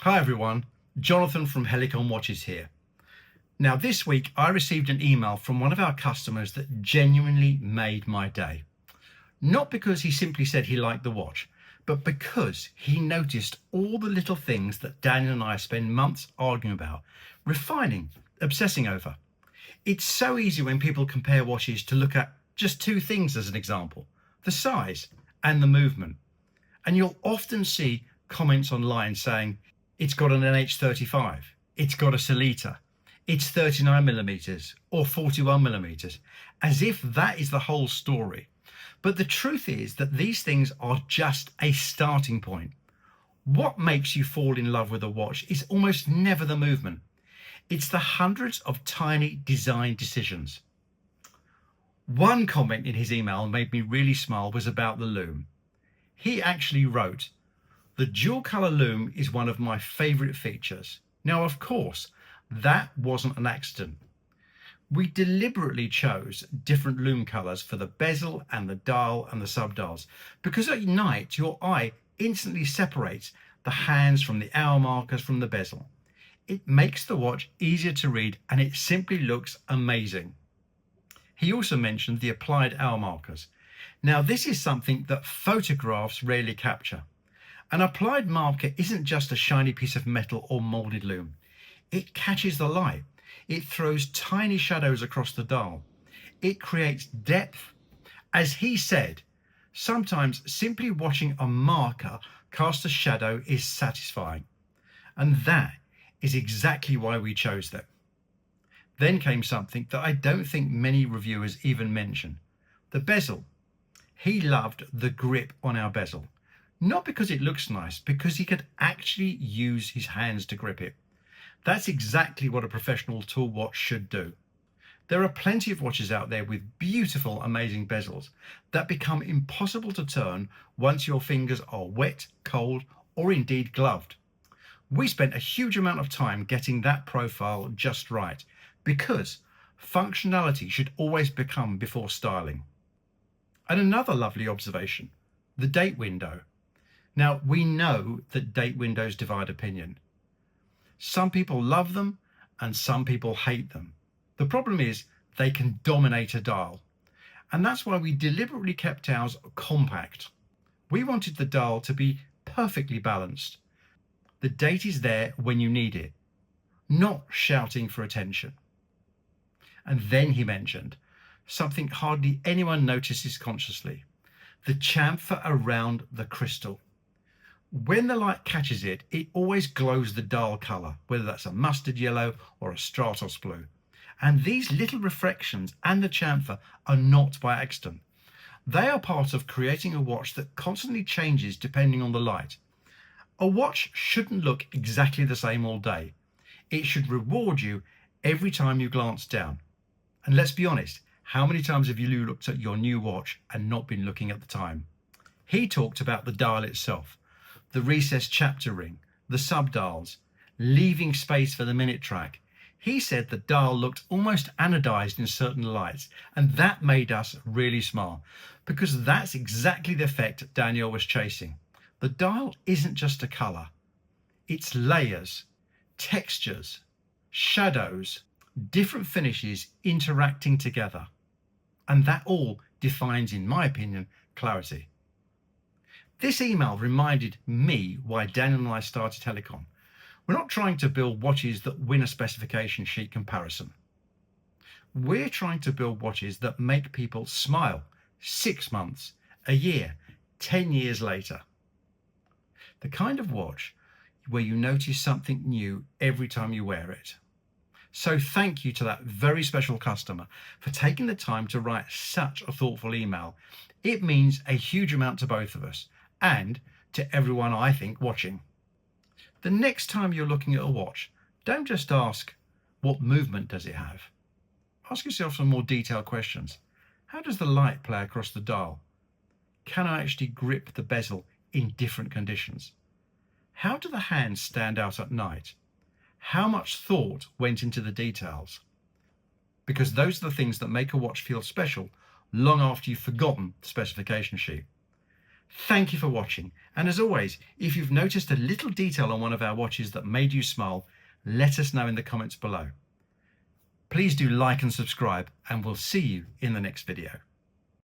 Hi everyone, Jonathan from Helicon Watches here. Now this week I received an email from one of our customers that genuinely made my day. Not because he simply said he liked the watch, but because he noticed all the little things that Daniel and I spend months arguing about, refining, obsessing over. It's so easy when people compare watches to look at just two things as an example, the size and the movement. And you'll often see comments online saying, it's got an NH35, it's got a Solita, it's 39 millimeters or 41 millimeters, as if that is the whole story. But the truth is that these things are just a starting point. What makes you fall in love with a watch is almost never the movement. It's the hundreds of tiny design decisions. One comment in his email made me really smile was about the lume. He actually wrote, "The dual color lume is one of my favorite features." Now, of course, that wasn't an accident. We deliberately chose different lume colors for the bezel and the dial and the subdials, because at night your eye instantly separates the hands from the hour markers from the bezel. It makes the watch easier to read and it simply looks amazing. He also mentioned the applied hour markers. Now, this is something that photographs rarely capture. An applied marker isn't just a shiny piece of metal or molded lume. It catches the light. It throws tiny shadows across the dial. It creates depth. As he said, sometimes simply watching a marker cast a shadow is satisfying. And that is exactly why we chose them. Then came something that I don't think many reviewers even mention, the bezel. He loved the grip on our bezel. Not because it looks nice, because he could actually use his hands to grip it. That's exactly what a professional tool watch should do. There are plenty of watches out there with beautiful, amazing bezels that become impossible to turn once your fingers are wet, cold, or indeed gloved. We spent a huge amount of time getting that profile just right, because functionality should always come before styling. And another lovely observation, the date window. Now, we know that date windows divide opinion. Some people love them and some people hate them. The problem is they can dominate a dial. And that's why we deliberately kept ours compact. We wanted the dial to be perfectly balanced. The date is there when you need it, not shouting for attention. And then he mentioned something hardly anyone notices consciously, the chamfer around the crystal. When the light catches it, it always glows the dial color, whether that's a mustard yellow or a Stratos blue. And these little reflections and the chamfer are not by accident. They are part of creating a watch that constantly changes depending on the light. A watch shouldn't look exactly the same all day. It should reward you every time you glance down. And let's be honest, how many times have you looked at your new watch and not been looking at the time? He talked about the dial itself, the recessed chapter ring, the subdials, leaving space for the minute track. He said the dial looked almost anodized in certain lights, and that made us really smile, because that's exactly the effect Daniel was chasing. The dial isn't just a color, it's layers, textures, shadows, different finishes interacting together. And that all defines, in my opinion, clarity. This email reminded me why Daniel and I started Helicon. We're not trying to build watches that win a specification sheet comparison. We're trying to build watches that make people smile 6 months, a year, 10 years later. The kind of watch where you notice something new every time you wear it. So thank you to that very special customer for taking the time to write such a thoughtful email. It means a huge amount to both of us and to everyone, I think, watching. The next time you're looking at a watch, don't just ask, what movement does it have? Ask yourself some more detailed questions. How does the light play across the dial? Can I actually grip the bezel in different conditions? How do the hands stand out at night? How much thought went into the details? Because those are the things that make a watch feel special long after you've forgotten the specification sheet. Thank you for watching. And as always, if you've noticed a little detail on one of our watches that made you smile, let us know in the comments below. Please do like and subscribe, and we'll see you in the next video.